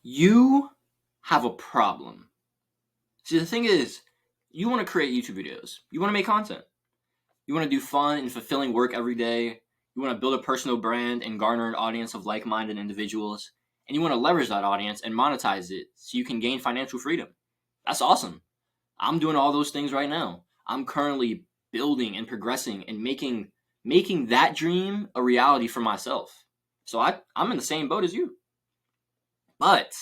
You have a problem. See, the thing is, you want to create YouTube videos. You want to make content. You want to do fun and fulfilling work every day. You want to build a personal brand and garner an audience of like-minded individuals. And you want to leverage that audience and monetize it so you can gain financial freedom. That's awesome. I'm doing all those things right now. I'm currently building and progressing and making that dream a reality for myself. So I'm in the same boat as you. But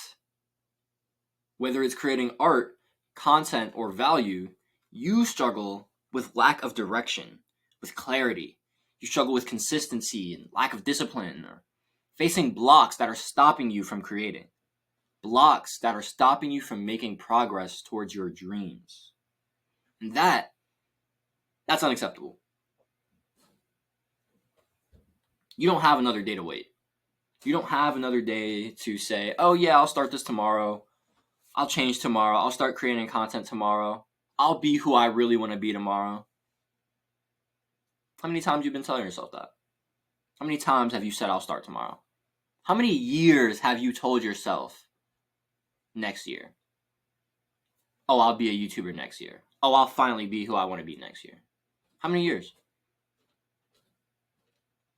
whether it's creating art, content, or value, you struggle with lack of direction, with clarity. You struggle with consistency and lack of discipline, or facing blocks that are stopping you from creating, blocks that are stopping you from making progress towards your dreams. And that's unacceptable. You don't have another day to wait. You don't have another day to say, oh yeah, I'll start this tomorrow. I'll change tomorrow. I'll start creating content tomorrow. I'll be who I really want to be tomorrow. How many times have you been telling yourself that? How many times have you said, I'll start tomorrow? How many years have you told yourself next year? Oh, I'll be a YouTuber next year. Oh, I'll finally be who I want to be next year. How many years?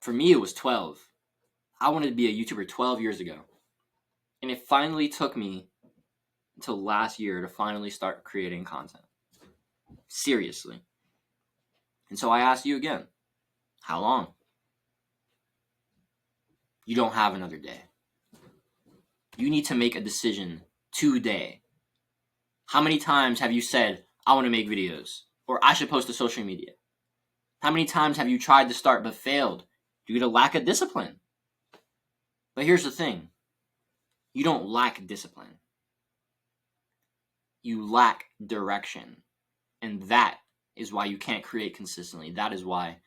For me, it was 12. I wanted to be a YouTuber 12 years ago. And it finally took me until last year to finally start creating content. Seriously. And so I ask you again, how long? You don't have another day. You need to make a decision today. How many times have you said, I want to make videos, or I should post to social media? How many times have you tried to start but failed due to lack of discipline? But here's the thing. You don't lack discipline. You lack direction. And that is why you can't create consistently. That is why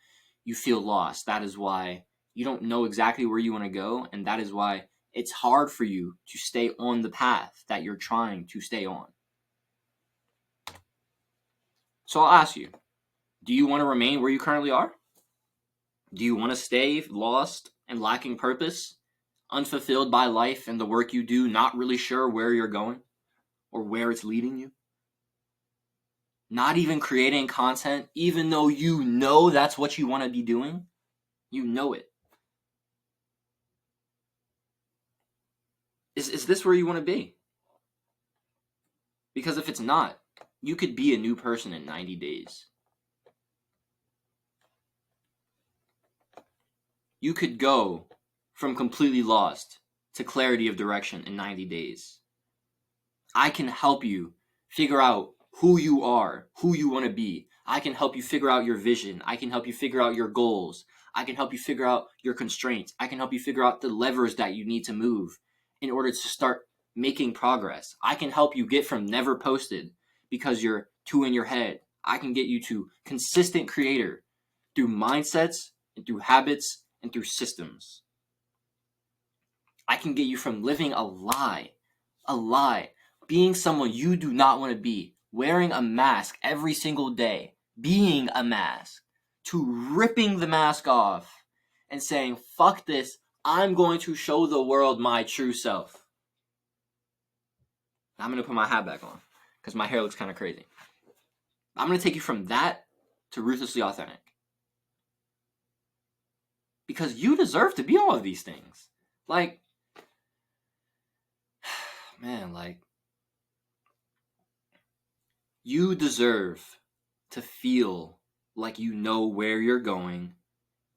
you feel lost. That is why you don't know exactly where you want to go. And that is why it's hard for you to stay on the path that you're trying to stay on. So I'll ask you, do you want to remain where you currently are? Do you want to stay lost and lacking purpose, unfulfilled by life and the work you do, not really sure where you're going or where it's leading you? Not even creating content, even though you know that's what you want to be doing? You know it. Is this where you want to be? Because if it's not, you could be a new person in 90 days. You could go from completely lost to clarity of direction in 90 days. I can help you figure out who you are, who you want to be. I can help you figure out your vision. I can help you figure out your goals. I can help you figure out your constraints. I can help you figure out the levers that you need to move in order to start making progress. I can help you get from never posted because you're too in your head. I can get you to consistent creator through mindsets and through habits and through systems. I can get you from living a lie, being someone you do not want to be, wearing a mask every single day, being a mask, to ripping the mask off and saying, fuck this, I'm going to show the world my true self. I'm going to put my hat back on because my hair looks kind of crazy. I'm going to take you from that to ruthlessly authentic. Because you deserve to be all of these things. Like, man, like, you deserve to feel like you know where you're going,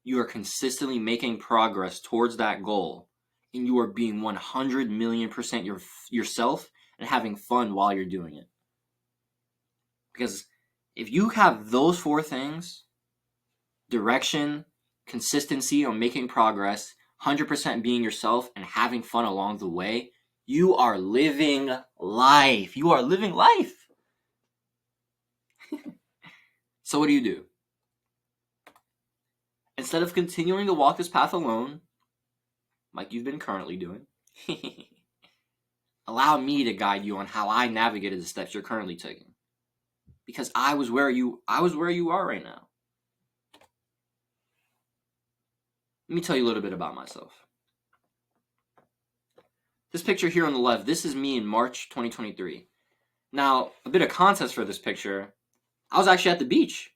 you are consistently making progress towards that goal, and you are being 100 million% yourself and having fun while you're doing it. Because if you have those four things, direction, consistency on making progress, 100% being yourself, and having fun along the way, you are living life. You are living life. So what do? Instead of continuing to walk this path alone, like you've been currently doing, allow me to guide you on how I navigated the steps you're currently taking. Because I was where you are right now. Let me tell you a little bit about myself. This picture here on the left, this is me in March 2023. Now, a bit of context for this picture, I was actually at the beach.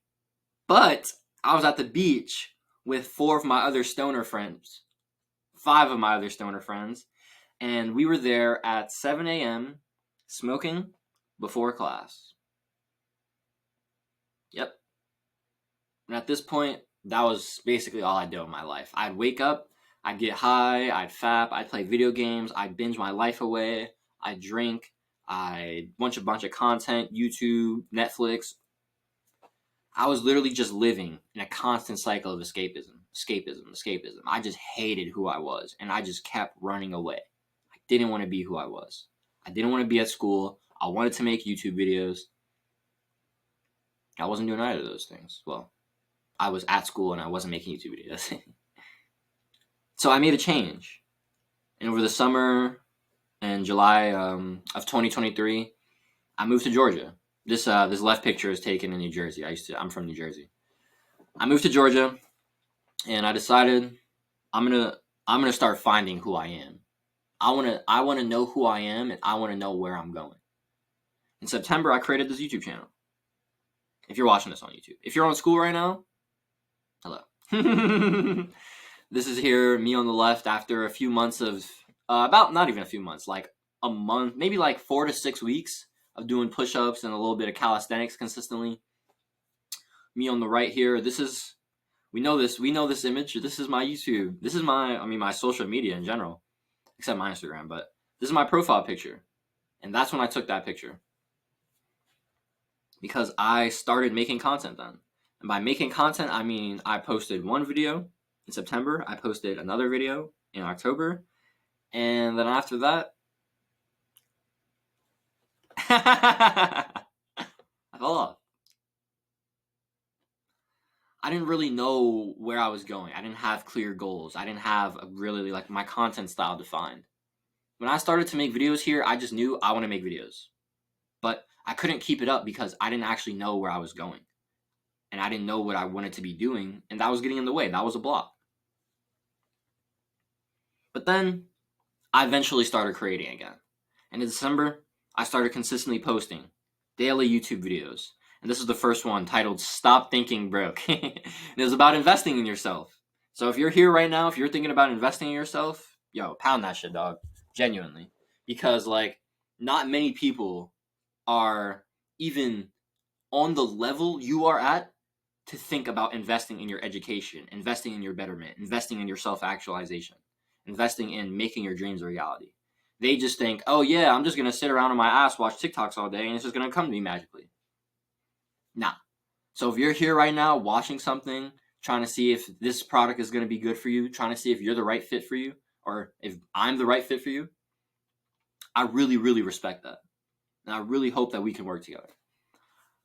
But I was at the beach with 5 of my other stoner friends. And we were there at 7 a.m. smoking before class. Yep. And at this point, that was basically all I did in my life. I'd wake up, I'd get high, I'd fap, I'd play video games, I'd binge my life away, I'd drink, I'd watch a bunch of content, YouTube, Netflix. I was literally just living in a constant cycle of escapism. I just hated who I was, and I just kept running away. I didn't want to be who I was. I didn't want to be at school. I wanted to make YouTube videos. I wasn't doing either of those things. Well, I was at school and I wasn't making YouTube videos. So I made a change. And over the summer and July of 2023, I moved to Georgia. This left picture is taken in New Jersey. I'm from New Jersey. I moved to Georgia, and I decided I'm gonna start finding who I am. I wanna know who I am, and I wanna know where I'm going. In September, I created this YouTube channel. If you're watching this on YouTube, if you're on school right now, hello. This is here, me on the left after a few months of not even a few months, like a month, maybe like 4 to 6 weeks of doing push-ups and a little bit of calisthenics consistently. Me on the right here, we know this image. This is my YouTube. This is my social media in general, except my Instagram, but this is my profile picture. And that's when I took that picture. Because I started making content then. And by making content, I mean I posted one video in September, I posted another video in October, and then after that, I fell off. I didn't really know where I was going. I didn't have clear goals. I didn't have my content style defined. When I started to make videos here, I just knew I want to make videos. But I couldn't keep it up because I didn't actually know where I was going. And I didn't know what I wanted to be doing, and that was getting in the way. That was a block. But then I eventually started creating again. And in December, I started consistently posting daily YouTube videos. And this is the first one, titled Stop Thinking Broke. And it was about investing in yourself. So if you're here right now, if you're thinking about investing in yourself, yo, pound that shit, dog. Genuinely. Because, not many people are even on the level you are at to think about investing in your education, investing in your betterment, investing in your self-actualization, investing in making your dreams a reality. They just think, oh yeah, I'm just going to sit around on my ass, watch TikToks all day, and it's just going to come to me magically. Nah. So if you're here right now watching something, trying to see if this product is going to be good for you, trying to see if you're the right fit for you, or if I'm the right fit for you, I really, really respect that. And I really hope that we can work together.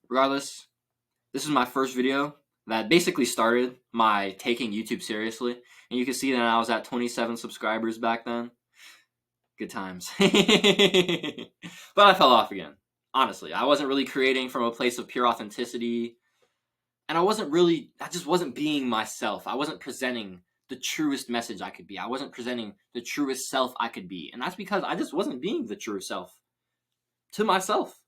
Regardless, this is my first video that basically started my taking YouTube seriously. And you can see that I was at 27 subscribers back then. Good times. But I fell off again. Honestly, I wasn't really creating from a place of pure authenticity. And I just wasn't being myself. I wasn't presenting the truest message I could be. I wasn't presenting the truest self I could be. And that's because I just wasn't being the truest self to myself.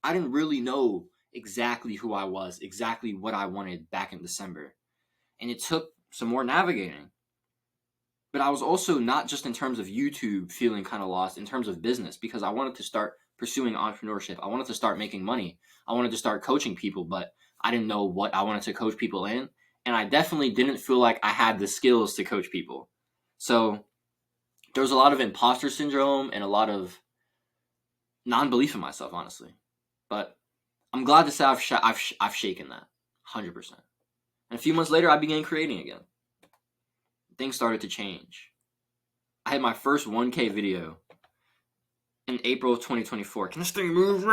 I didn't really know exactly who I was, exactly what I wanted back in December. And it took some more navigating. But I was also not just in terms of YouTube feeling kind of lost, in terms of business, because I wanted to start pursuing entrepreneurship. I wanted to start making money. I wanted to start coaching people, but I didn't know what I wanted to coach people in. And I definitely didn't feel like I had the skills to coach people. So there was a lot of imposter syndrome and a lot of non-belief in myself, honestly. But I'm glad to say I've shaken that 100%. And a few months later, I began creating again. Things started to change. I had my first 1K video in April of 2024. Can this thing move?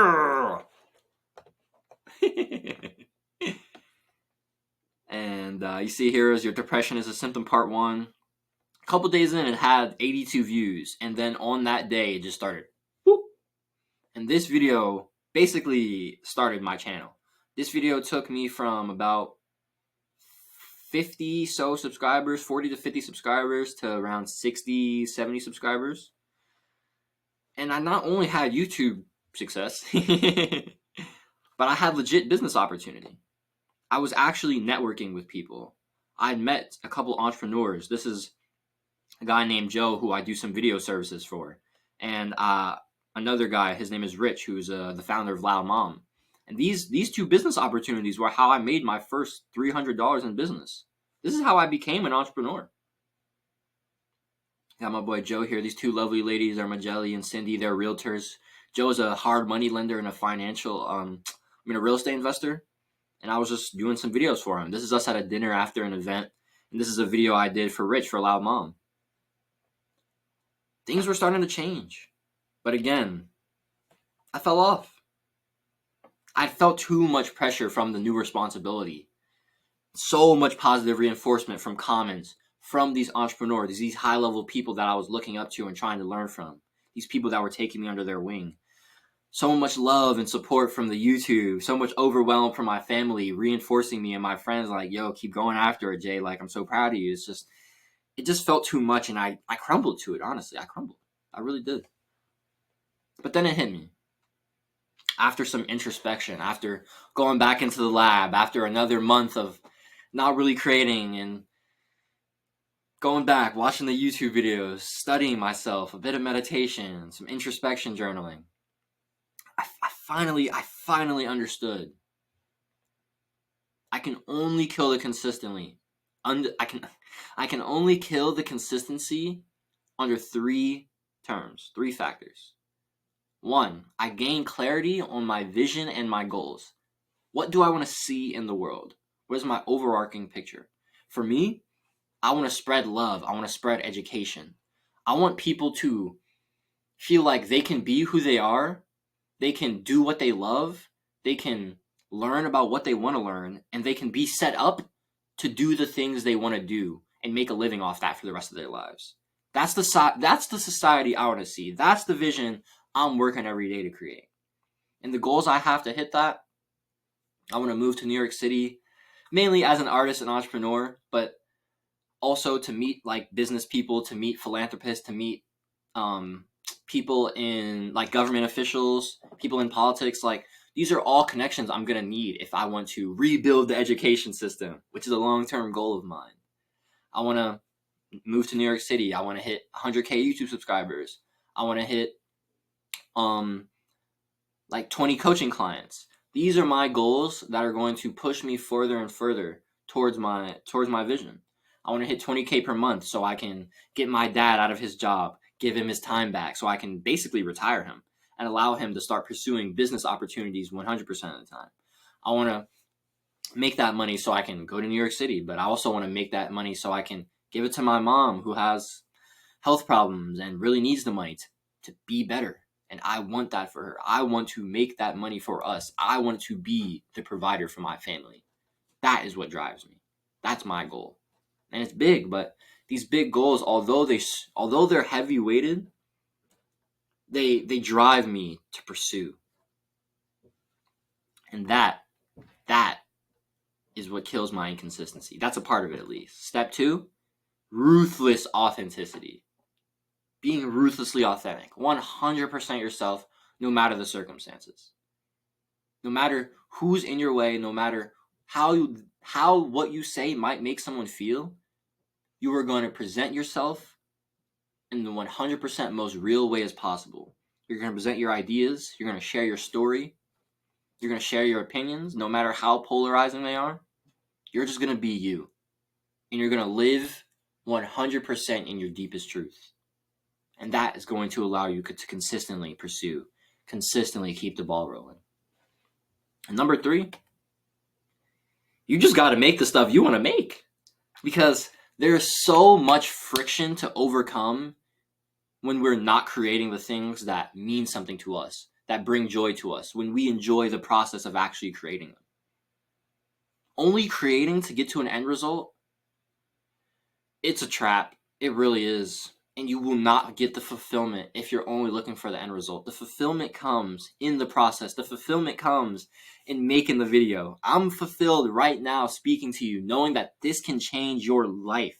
And you see here is your depression is a symptom part 1. A couple days in, it had 82 views. And then on that day, it just started. Whoop. And this video basically started my channel. This video took me from about 50 subscribers, 40 to 50 subscribers, to around 60, 70 subscribers. And I not only had YouTube success, but I had legit business opportunity. I was actually networking with people. I'd met a couple entrepreneurs. This is a guy named Joe who I do some video services for, and another guy. His name is Rich, who's the founder of Loud Mom. And these two business opportunities were how I made my first $300 in business. This is how I became an entrepreneur. Got my boy Joe here. These two lovely ladies are Majelli and Cindy. They're realtors. Joe is a hard money lender and a a real estate investor. And I was just doing some videos for him. This is us at a dinner after an event. And this is a video I did for Rich for Loud Mom. Things were starting to change. But again, I fell off. I felt too much pressure from the new responsibility. So much positive reinforcement from comments, from these entrepreneurs, these high-level people that I was looking up to and trying to learn from. These people that were taking me under their wing. So much love and support from the YouTube. So much overwhelm from my family, reinforcing me and my friends like, yo, keep going after it, Jay. Like, I'm so proud of you. It just felt too much, and I crumbled to it, honestly. I crumbled. I really did. But then it hit me. After some introspection, after going back into the lab, after another month of not really creating and going back, watching the YouTube videos, studying myself, a bit of meditation, some introspection journaling, I finally understood. I can only kill the consistently. I can only kill the consistency under three terms, three factors. 1, I gain clarity on my vision and my goals. What do I want to see in the world? What is my overarching picture? For me, I want to spread love. I want to spread education. I want people to feel like they can be who they are. They can do what they love. They can learn about what they want to learn. And they can be set up to do the things they want to do and make a living off that for the rest of their lives. That's the society I want to see. That's the vision I'm working every day to create. And the goals I have to hit that, I want to move to New York City, mainly as an artist and entrepreneur, but also to meet like business people, to meet philanthropists, to meet people in like government officials, people in politics. Like, these are all connections I'm going to need if I want to rebuild the education system, which is a long-term goal of mine. I want to move to New York City. I want to hit 100K YouTube subscribers. I want to hit like 20 coaching clients. These are my goals that are going to push me further and further towards my vision. I want to hit 20K per month so I can get my dad out of his job, give him his time back so I can basically retire him and allow him to start pursuing business opportunities 100% of the time. I want to make that money so I can go to New York City, but I also want to make that money so I can give it to my mom who has health problems and really needs the money to be better. And I want that for her. I want to make that money for us. I want to be the provider for my family. That is what drives me. That's my goal. And it's big, but these big goals, although they're heavy weighted, they drive me to pursue. And that is what kills my inconsistency. That's a part of it, at least. Step 2, ruthless authenticity. Being ruthlessly authentic, 100% yourself, no matter the circumstances. No matter who's in your way, no matter how what you say might make someone feel, you are going to present yourself in the 100% most real way as possible. You're going to present your ideas. You're going to share your story. You're going to share your opinions, no matter how polarizing they are. You're just going to be you. And you're going to live 100% in your deepest truth. And that is going to allow you to consistently pursue, consistently keep the ball rolling. And number 3, you just got to make the stuff you want to make. Because there's so much friction to overcome when we're not creating the things that mean something to us, that bring joy to us, when we enjoy the process of actually creating them. Only creating to get to an end result, it's a trap. It really is. And you will not get the fulfillment if you're only looking for the end result. The fulfillment comes in the process. The fulfillment comes in making the video. I'm fulfilled right now speaking to you, knowing that this can change your life.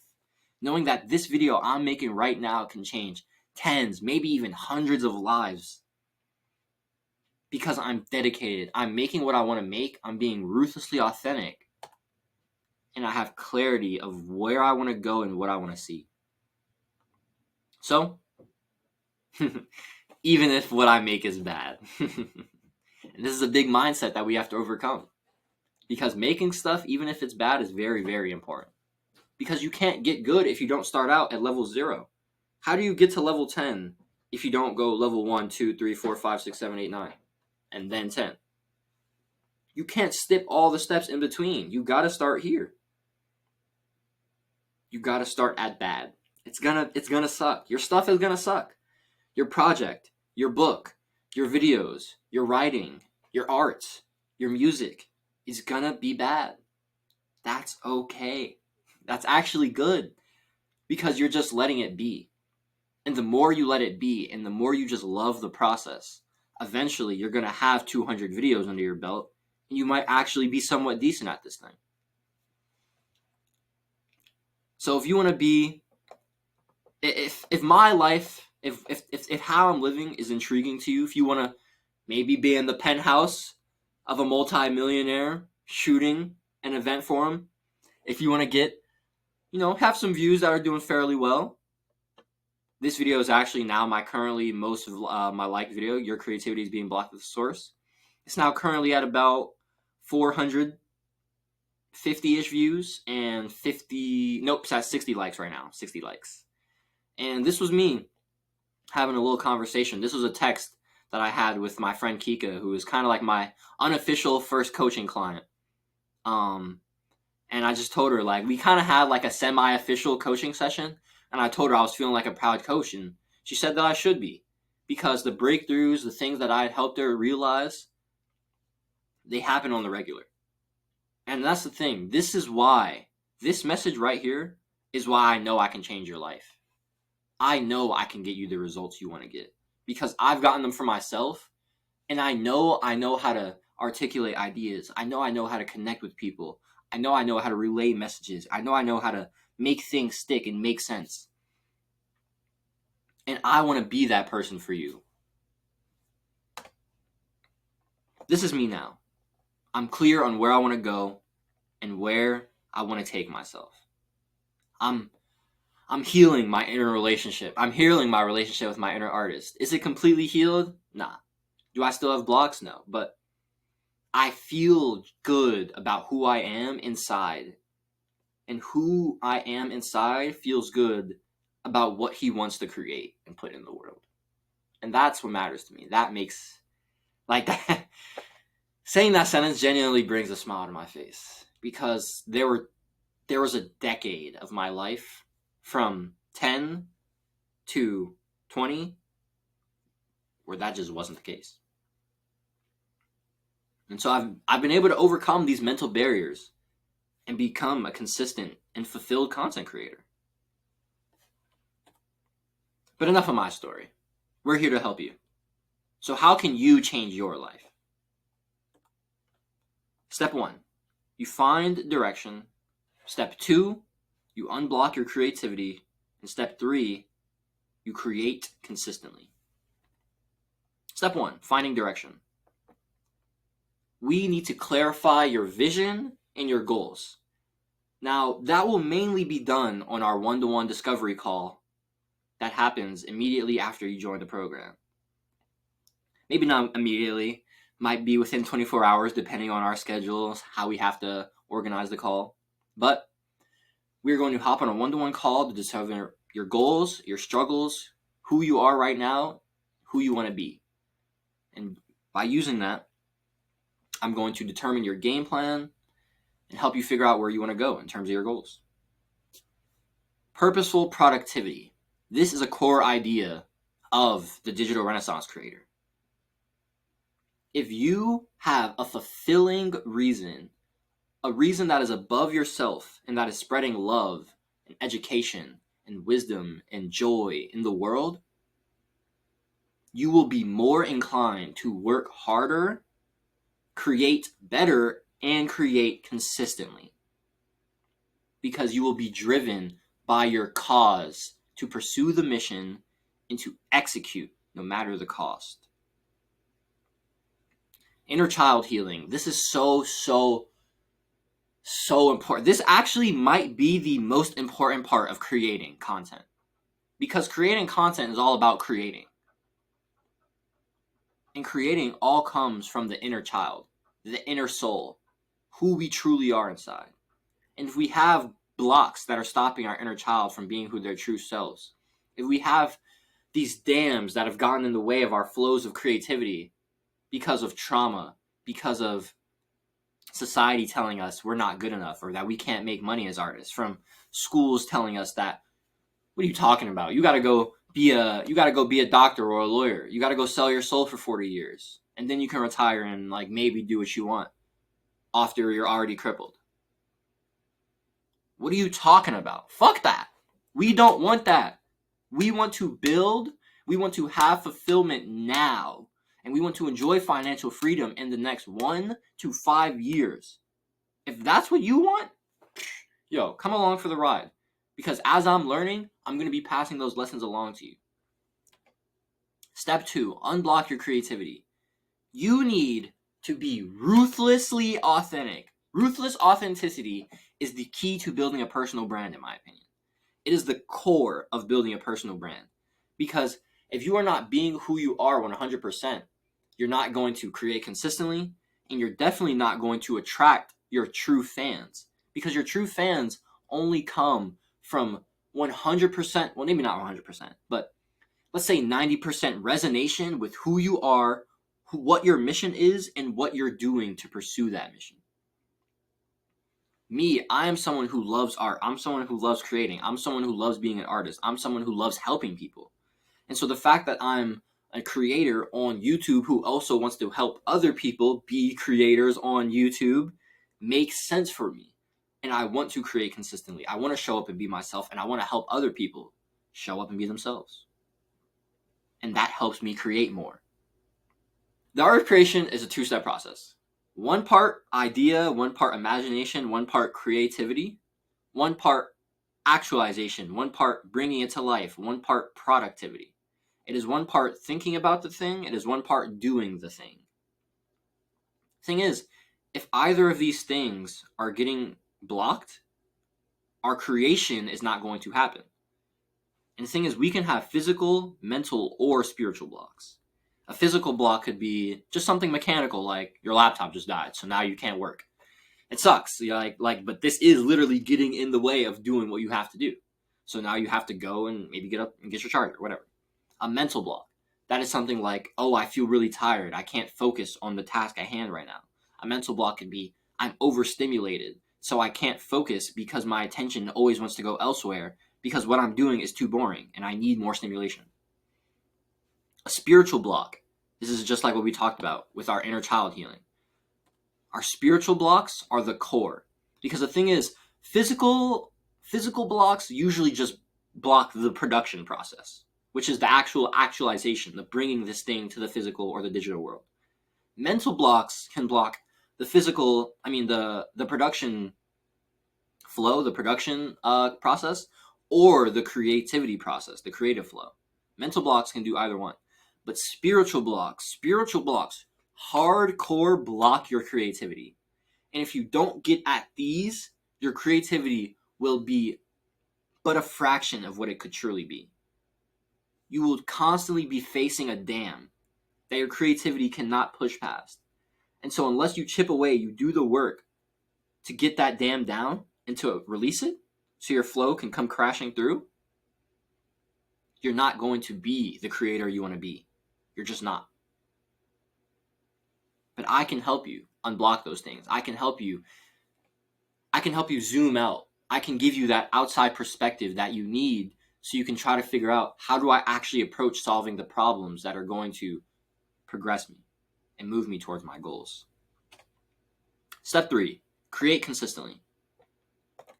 Knowing that this video I'm making right now can change tens, maybe even hundreds of lives. Because I'm dedicated. I'm making what I want to make. I'm being ruthlessly authentic. And I have clarity of where I want to go and what I want to see. So, even if what I make is bad. And this is a big mindset that we have to overcome. Because making stuff, even if it's bad, is very, very important. Because you can't get good if you don't start out at level 0. How do you get to level 10 if you don't go level 1, 2, 3, 4, 5, 6, 7, 8, 9, and then 10? You can't skip all the steps in between. You got to start here. You got to start at bad. It's gonna suck. Your stuff is gonna suck. Your project, your book, your videos, your writing, your art, your music is gonna be bad. That's okay. That's actually good because you're just letting it be. And the more you let it be and the more you just love the process, eventually you're gonna have 200 videos under your belt and you might actually be somewhat decent at this thing. So if you want to be, if my life, if how I'm living is intriguing to you, if you want to maybe be in the penthouse of a multi-millionaire shooting an event for him, if you want to get, have some views that are doing fairly well, this video is actually now my currently most of my liked video. Your creativity is being blocked at the source. It's now currently at about 450-ish views and it's at 60 likes right now. 60 likes. And this was me having a little conversation. This was a text that I had with my friend Kika, who is kind of like my unofficial first coaching client. And I just told her, like, we kind of had like a semi-official coaching session. And I told her I was feeling like a proud coach. And she said that I should be. Because the breakthroughs, the things that I had helped her realize, they happen on the regular. And that's the thing. This is why, this message right here is why I know I can change your life. I know I can get you the results you want to get. Because I've gotten them for myself. And I know how to articulate ideas. I know how to connect with people. I know how to relay messages. I know how to make things stick and make sense. And I want to be that person for you. This is me now. I'm clear on where I want to go and where I want to take myself. I'm healing my inner relationship. I'm healing my relationship with my inner artist. Is it completely healed? Nah. Do I still have blocks? No. But I feel good about who I am inside. And who I am inside feels good about what he wants to create and put in the world. And that's what matters to me. That makes, like, that. Saying that sentence genuinely brings a smile to my face. Because there was a decade of my life from 10 to 20 where that just wasn't the case. And so I've been able to overcome these mental barriers and become a consistent and fulfilled content creator. But enough of my story. We're here to help you. So how can you change your life? Step 1, you find direction. Step 2, you unblock your creativity. And step 3, you create consistently. Step 1, finding direction. We need to clarify your vision and your goals. Now, that will mainly be done on our one-to-one discovery call that happens immediately after you join the program. Maybe not immediately, might be within 24 hours depending on our schedules, how we have to organize the call. But we're going to hop on a one-to-one call to discover your goals, your struggles, who you are right now, who you want to be. And by using that, I'm going to determine your game plan and help you figure out where you want to go in terms of your goals. Purposeful productivity. This is a core idea of the digital Renaissance creator. If you have a fulfilling reason, a reason that is above yourself and that is spreading love and education and wisdom and joy in the world, you will be more inclined to work harder, create better, and create consistently. Because you will be driven by your cause to pursue the mission and to execute no matter the cost. Inner child healing. This is so important. This actually might be the most important part of creating content, because creating content is all about creating. And creating all comes from the inner child, the inner soul, who we truly are inside. And if we have blocks that are stopping our inner child from being who their true selves, if we have these dams that have gotten in the way of our flows of creativity because of trauma, because of society telling us we're not good enough or that we can't make money as artists, from schools telling us that, what are you talking about? You got to go be a doctor or a lawyer. You got to go sell your soul for 40 years and then you can retire and like maybe do what you want after you're already crippled. What are you talking about? Fuck that. We don't want that. We want to build, we want to have fulfillment now, and we want to enjoy financial freedom in the next 1 to 5 years. If that's what you want, yo, come along for the ride. Because as I'm learning, I'm going to be passing those lessons along to you. Step 2, unblock your creativity. You need to be ruthlessly authentic. Ruthless authenticity is the key to building a personal brand, in my opinion. It is the core of building a personal brand. Because if you are not being who you are 100%, you're not going to create consistently, and you're definitely not going to attract your true fans. Because your true fans only come from 100%, well, maybe not 100%, but let's say 90% resonation with who you are, what your mission is, and what you're doing to pursue that mission. Me, I am someone who loves art. I'm someone who loves creating. I'm someone who loves being an artist. I'm someone who loves helping people. And so the fact that I'm a creator on YouTube who also wants to help other people be creators on YouTube makes sense for me. And I want to create consistently. I want to show up and be myself, and I want to help other people show up and be themselves. And that helps me create more. The art of creation is a 2-step process. 1 part idea, 1 part imagination, 1 part creativity, 1 part actualization, 1 part bringing it to life, 1 part productivity. It is 1 part thinking about the thing, it is 1 part doing the thing. Thing is, if either of these things are getting blocked, our creation is not going to happen. And the thing is, we can have physical, mental, or spiritual blocks. A physical block could be just something mechanical, like your laptop just died, so now you can't work. It sucks, but this is literally getting in the way of doing what you have to do. So now you have to go and maybe get up and get your charger, whatever. A mental block. That is something like, oh, I feel really tired. I can't focus on the task at hand right now. A mental block could be, I'm overstimulated, so I can't focus because my attention always wants to go elsewhere because what I'm doing is too boring and I need more stimulation. A spiritual block. This is just like what we talked about with our inner child healing. Our spiritual blocks are the core. Because the thing is, physical blocks usually just block the production process, which is the actual actualization, the bringing this thing to the physical or the digital world. Mental blocks can block the the production flow, the production process, or the creativity process, the creative flow. Mental blocks can do either one. But spiritual blocks hardcore block your creativity. And if you don't get at these, your creativity will be but a fraction of what it could truly be. You will constantly be facing a dam that your creativity cannot push past. And so unless you chip away, you do the work to get that dam down and to release it so your flow can come crashing through, you're not going to be the creator you want to be. You're just not. But I can help you unblock those things. I can help you zoom out. I can give you that outside perspective that you need so you can try to figure out, how do I actually approach solving the problems that are going to progress me and move me towards my goals. Step 3, create consistently.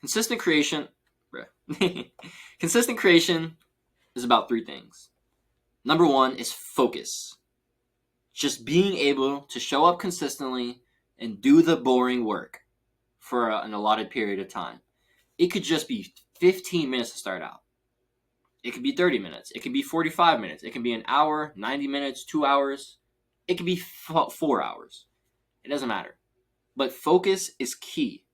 Consistent creation is about 3 things. Number 1 is focus. Just being able to show up consistently and do the boring work for an allotted period of time. It could just be 15 minutes to start out. It could be 30 minutes. It could be 45 minutes. It can be an hour, 90 minutes, 2 hours. It could be 4 hours. It doesn't matter. But focus is key.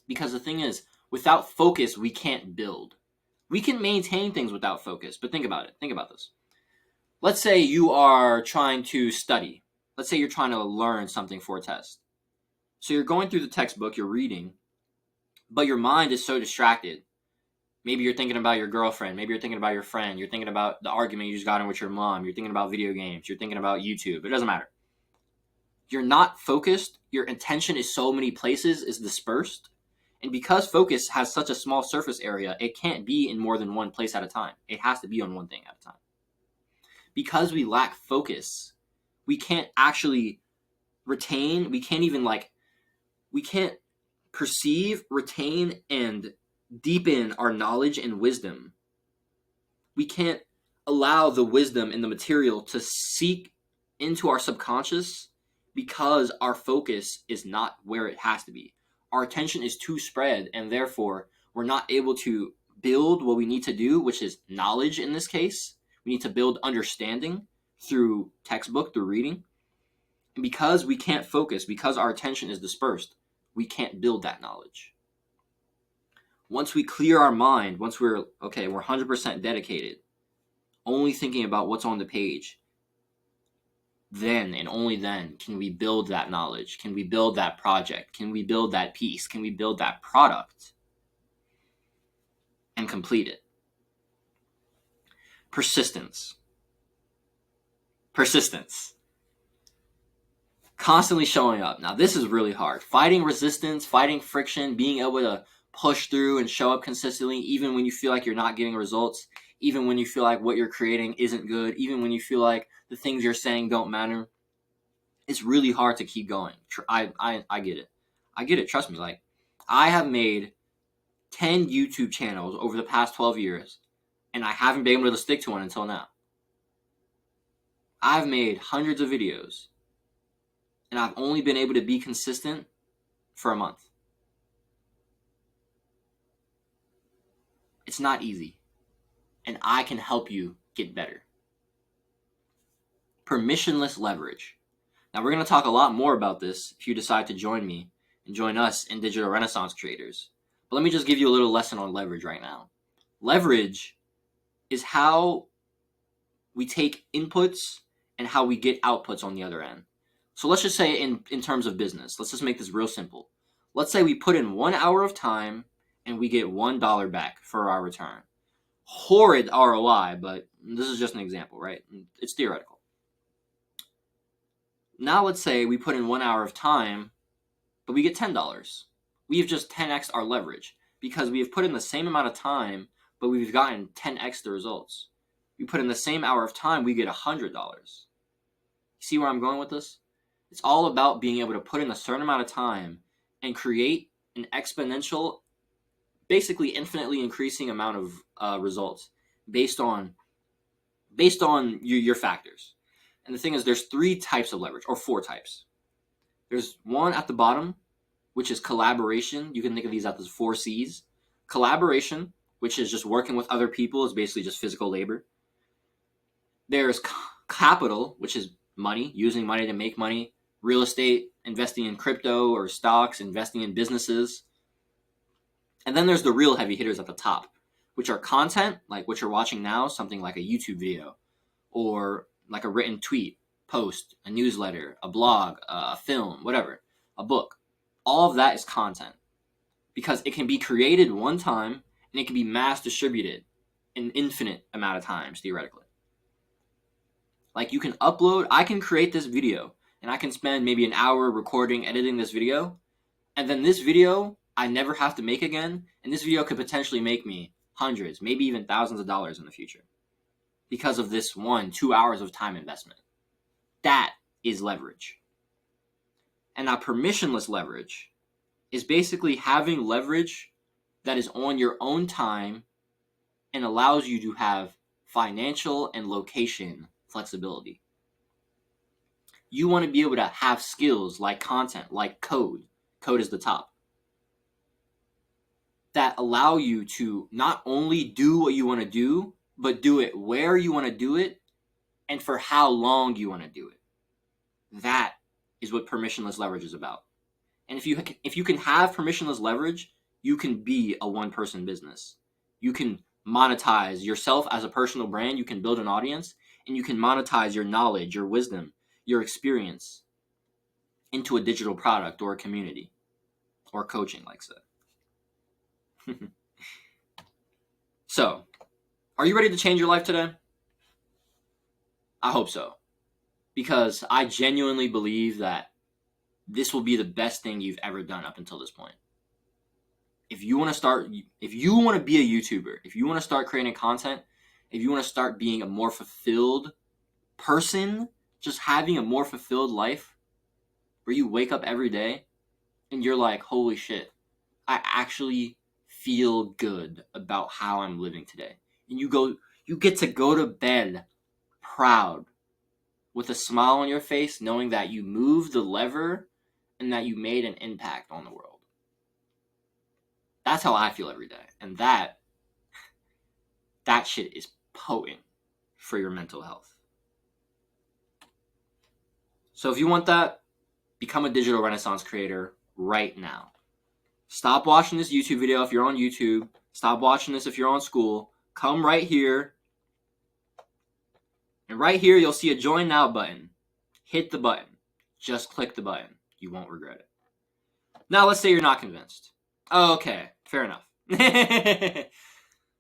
Because the thing is, without focus, we can't build. We can maintain things without focus, but think about it. Think about this. Let's say you are trying to study. Let's say you're trying to learn something for a test. So you're going through the textbook, you're reading, but your mind is so distracted. Maybe you're thinking about your girlfriend. Maybe you're thinking about your friend. You're thinking about the argument you just got in with your mom. You're thinking about video games. You're thinking about YouTube. It doesn't matter. You're not focused. Your attention is so many places, is dispersed. And because focus has such a small surface area, it can't be in more than one place at a time. It has to be on one thing at a time. Because we lack focus, we can't actually retain, we can't perceive, retain, and deepen our knowledge and wisdom. We can't allow the wisdom and the material to seek into our subconscious because our focus is not where it has to be. Our attention is too spread, and therefore we're not able to build what we need to do, which is knowledge in this case. We need to build understanding through textbook, through reading. And because we can't focus, because our attention is dispersed, we can't build that knowledge. Once we clear our mind, once we're 100% dedicated, only thinking about what's on the page, then and only then can we build that knowledge. Can we build that project? Can we build that piece? Can we build that product and complete it? Persistence. Constantly showing up. Now, this is really hard. Fighting resistance, fighting friction, being able to push through and show up consistently, even when you feel like you're not getting results, even when you feel like what you're creating isn't good, even when you feel like the things you're saying don't matter. It's really hard to keep going. I get it. I get it. Trust me. Like, I have made 10 YouTube channels over the past 12 years, and I haven't been able to stick to one until now. I've made hundreds of videos, and I've only been able to be consistent for a month. It's not easy, and I can help you get better. Permissionless leverage. Now, we're going to talk a lot more about this if you decide to join me and join us in Digital Renaissance Creators. But let me just give you a little lesson on leverage right now. Leverage is how we take inputs and how we get outputs on the other end. So let's just say in terms of business, let's just make this real simple. Let's say we put in 1 hour of time and we get $1 back for our return. Horrid ROI, but this is just an example, right? It's theoretical. Now let's say we put in 1 hour of time, but we get $10. We have just 10x our leverage because we have put in the same amount of time, but we've gotten 10x the results. We put in the same hour of time, we get $100. See where I'm going with this? It's all about being able to put in a certain amount of time and create an exponential, basically infinitely increasing amount of results based on your factors. And the thing is, there's 3 types of leverage, or 4 types. There's one at the bottom, which is collaboration. You can think of these as 4 C's. Collaboration, which is just working with other people, is basically just physical labor. There's capital, which is money, using money to make money. Real estate, investing in crypto or stocks, investing in businesses. And then there's the real heavy hitters at the top, which are content, like what you're watching now, something like a YouTube video, or like a written tweet, post, a newsletter, a blog, a film, whatever, a book. All of that is content because it can be created one time and it can be mass distributed an infinite amount of times, theoretically. Like, you can upload, I can create this video and I can spend maybe an hour recording, editing this video. And then this video, I never have to make again. And this video could potentially make me hundreds, maybe even thousands of dollars in the future because of this 1-2 hours of time investment. That is leverage. And now permissionless leverage is basically having leverage that is on your own time and allows you to have financial and location flexibility. You want to be able to have skills like content, like code. Code is the top. that allow you to not only do what you want to do, but do it where you want to do it and for how long you want to do it. That is what permissionless leverage is about. And if you can have permissionless leverage, you can be a one-person business. You can monetize yourself as a personal brand. You can build an audience, and you can monetize your knowledge, your wisdom, your experience into a digital product or a community or coaching, like I said. So, are you ready to change your life today? I hope so. Because I genuinely believe that this will be the best thing you've ever done up until this point. If you want to be a YouTuber, if you want to start creating content, if you want to start being a more fulfilled person, just having a more fulfilled life where you wake up every day and you're like, holy shit, I actually feel good about how I'm living today. And you get to go to bed proud with a smile on your face, knowing that you moved the lever and that you made an impact on the world. That's how I feel every day. And that shit is potent for your mental health. So if you want that, become a digital renaissance creator right now. Stop watching this YouTube video if you're on YouTube. Stop watching this if you're on school. Come right here. And right here, you'll see a join now button. Hit the button. Just click the button. You won't regret it. Now, let's say you're not convinced. Okay, fair enough.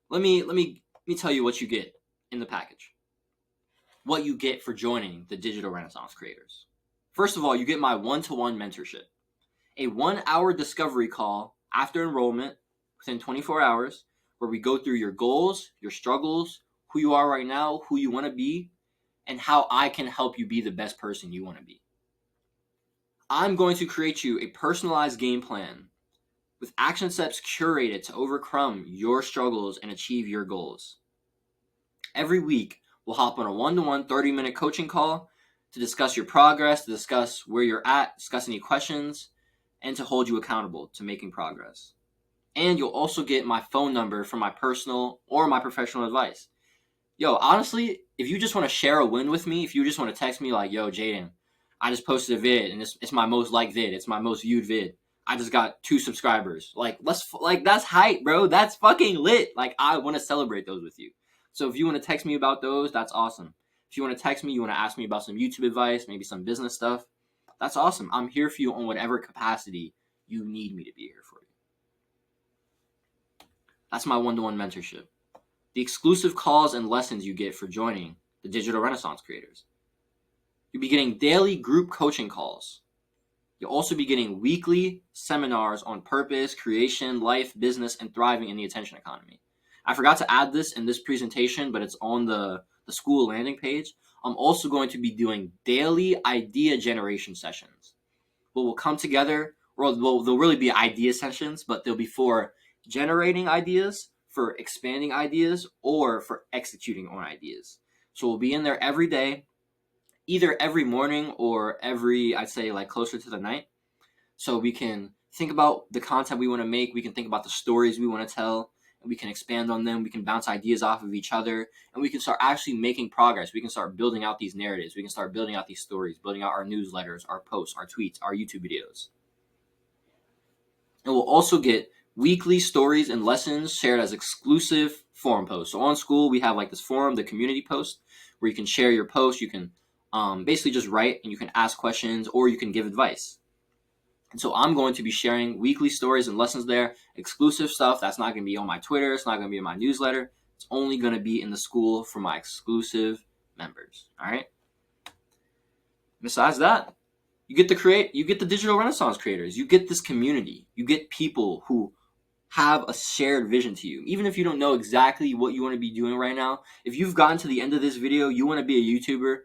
Let me tell you what you get in the package. What you get for joining the Digital Renaissance Creators. First of all, you get my one-to-one mentorship. A 1-hour discovery call after enrollment within 24 hours where we go through your goals, your struggles, who you are right now, who you want to be, and how I can help you be the best person you want to be. I'm going to create you a personalized game plan with action steps curated to overcome your struggles and achieve your goals. Every week, we'll hop on a one-to-one 30-minute coaching call to discuss your progress, to discuss where you're at, discuss any questions, and to hold you accountable to making progress. And you'll also get my phone number for my personal or my professional advice. Yo, honestly, if you just want to share a win with me, if you just want to text me like, yo, Jaden, I just posted a vid and it's my most liked vid. It's my most viewed vid. I just got 2 subscribers. That's hype, bro. That's fucking lit. Like, I want to celebrate those with you. So if you want to text me about those, that's awesome. If you want to text me, you want to ask me about some YouTube advice, maybe some business stuff, that's awesome. I'm here for you on whatever capacity you need me to be here for you. That's my one-to-one mentorship. The exclusive calls and lessons you get for joining the Digital Renaissance Creators. You'll be getting daily group coaching calls. You'll also be getting weekly seminars on purpose, creation, life, business, and thriving in the attention economy. I forgot to add this in this presentation, but it's on the school landing page. I'm also going to be doing daily idea generation sessions. We'll come together, they'll really be idea sessions, but they'll be for generating ideas, for expanding ideas, or for executing on ideas. So we'll be in there every day, either every morning or I'd say closer to the night. So we can think about the content we want to make. We can think about the stories we want to tell, and we can expand on them. We can bounce ideas off of each other, and we can start actually making progress. We can start building out these narratives. We can start building out these stories, building out our newsletters, our posts, our tweets, our YouTube videos. And we'll also get weekly stories and lessons shared as exclusive forum posts. So on school, we have this forum, the community post, where you can share your post. You can basically just write, and you can ask questions, or you can give advice. And so I'm going to be sharing weekly stories and lessons there, exclusive stuff that's not going to be on my Twitter. It's not going to be in my newsletter. It's only going to be in the school for my exclusive members. All right. Besides that, you get the Digital Renaissance Creators. You get this community. You get people who have a shared vision to you. Even if you don't know exactly what you want to be doing right now, if you've gotten to the end of this video, you want to be a YouTuber,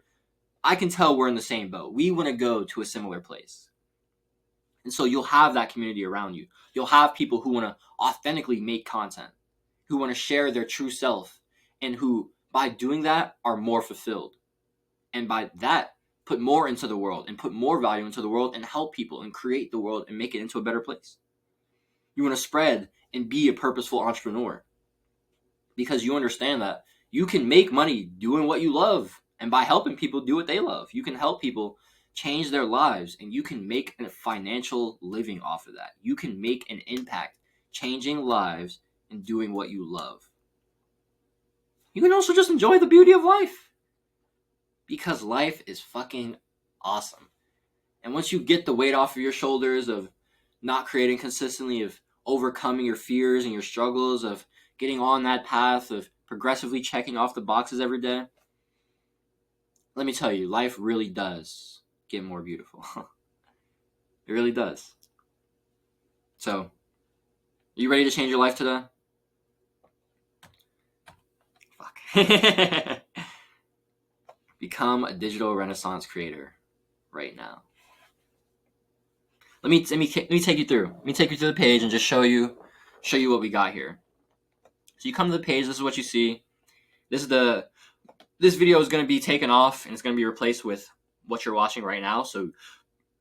I can tell we're in the same boat. We want to go to a similar place. And so you'll have that community around you. You'll have people who want to authentically make content, who want to share their true self, and who, by doing that, are more fulfilled. And by that, put more into the world and put more value into the world and help people and create the world and make it into a better place. You want to spread and be a purposeful entrepreneur, because you understand that you can make money doing what you love, and by helping people do what they love, you can help people change their lives, and you can make a financial living off of that. You can make an impact changing lives and doing what you love. You can also just enjoy the beauty of life, because life is fucking awesome. And once you get the weight off of your shoulders of not creating consistently, of overcoming your fears and your struggles, of getting on that path of progressively checking off the boxes every day, let me tell you, life really does get more beautiful. It really does. So, are you ready to change your life today? Fuck. Become a digital renaissance creator right now. Let me take you through. Let me take you through the page and just show you what we got here. So you come to the page. This is what you see. This video is going to be taken off and it's going to be replaced with what you're watching right now. So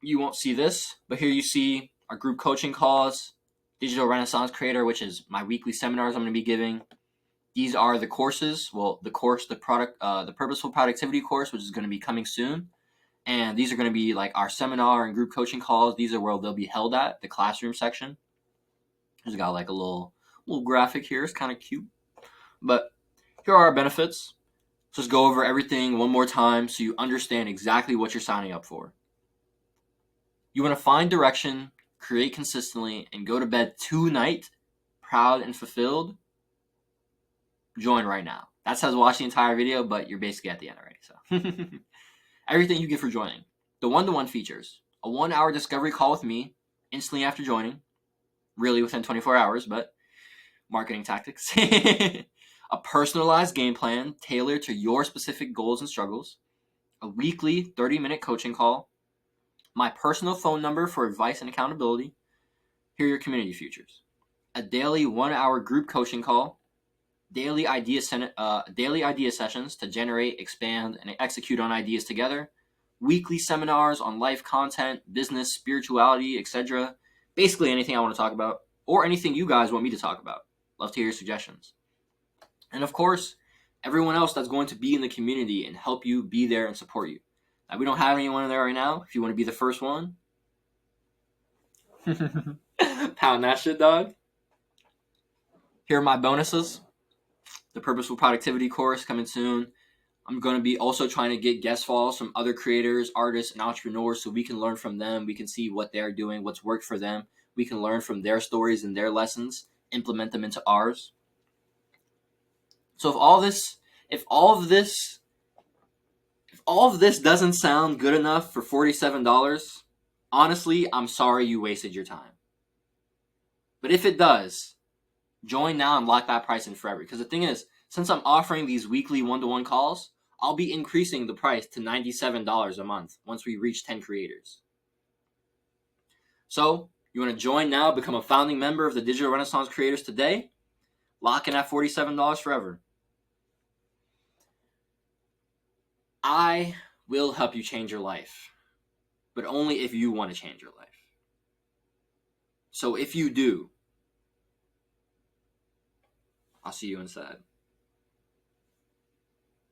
you won't see this, but here you see our group coaching calls, Digital Renaissance Creator, which is my weekly seminars I'm going to be giving. These are the courses. Well, the Purposeful Productivity course, which is going to be coming soon. And these are going to be like our seminar and group coaching calls. These are where they'll be held at, the classroom section. There's got like a little graphic here. It's kind of cute. But here are our benefits. Just go over everything one more time so you understand exactly what you're signing up for. You want to find direction, create consistently, and go to bed tonight proud and fulfilled? Join right now. That says watch the entire video, but you're basically at the end already. So everything you get for joining. The one-to-one features. A 1-hour discovery call with me instantly after joining. Really within 24 hours, but marketing tactics. A personalized game plan tailored to your specific goals and struggles. A weekly 30-minute coaching call. My personal phone number for advice and accountability. Here are your community features. A daily 1-hour group coaching call. Daily idea sessions to generate, expand, and execute on ideas together. Weekly seminars on life content, business, spirituality, etc. Basically anything I want to talk about, or anything you guys want me to talk about. Love to hear your suggestions. And of course, everyone else that's going to be in the community and help you be there and support you. Now, we don't have anyone in there right now. If you want to be the first one, pound that shit, dog. Here are my bonuses. The Purposeful Productivity course coming soon. I'm going to be also trying to get guest files from other creators, artists, and entrepreneurs so we can learn from them. We can see what they're doing, what's worked for them. We can learn from their stories and their lessons, implement them into ours. So if all of this doesn't sound good enough for $47, honestly, I'm sorry you wasted your time. But if it does, join now and lock that price in forever. Because the thing is, since I'm offering these weekly one-to-one calls, I'll be increasing the price to $97 a month once we reach 10 creators. So, you want to join now, become a founding member of the Digital Renaissance Creators today? Lock in at $47 forever. I will help you change your life, but only if you want to change your life. So if you do, I'll see you inside.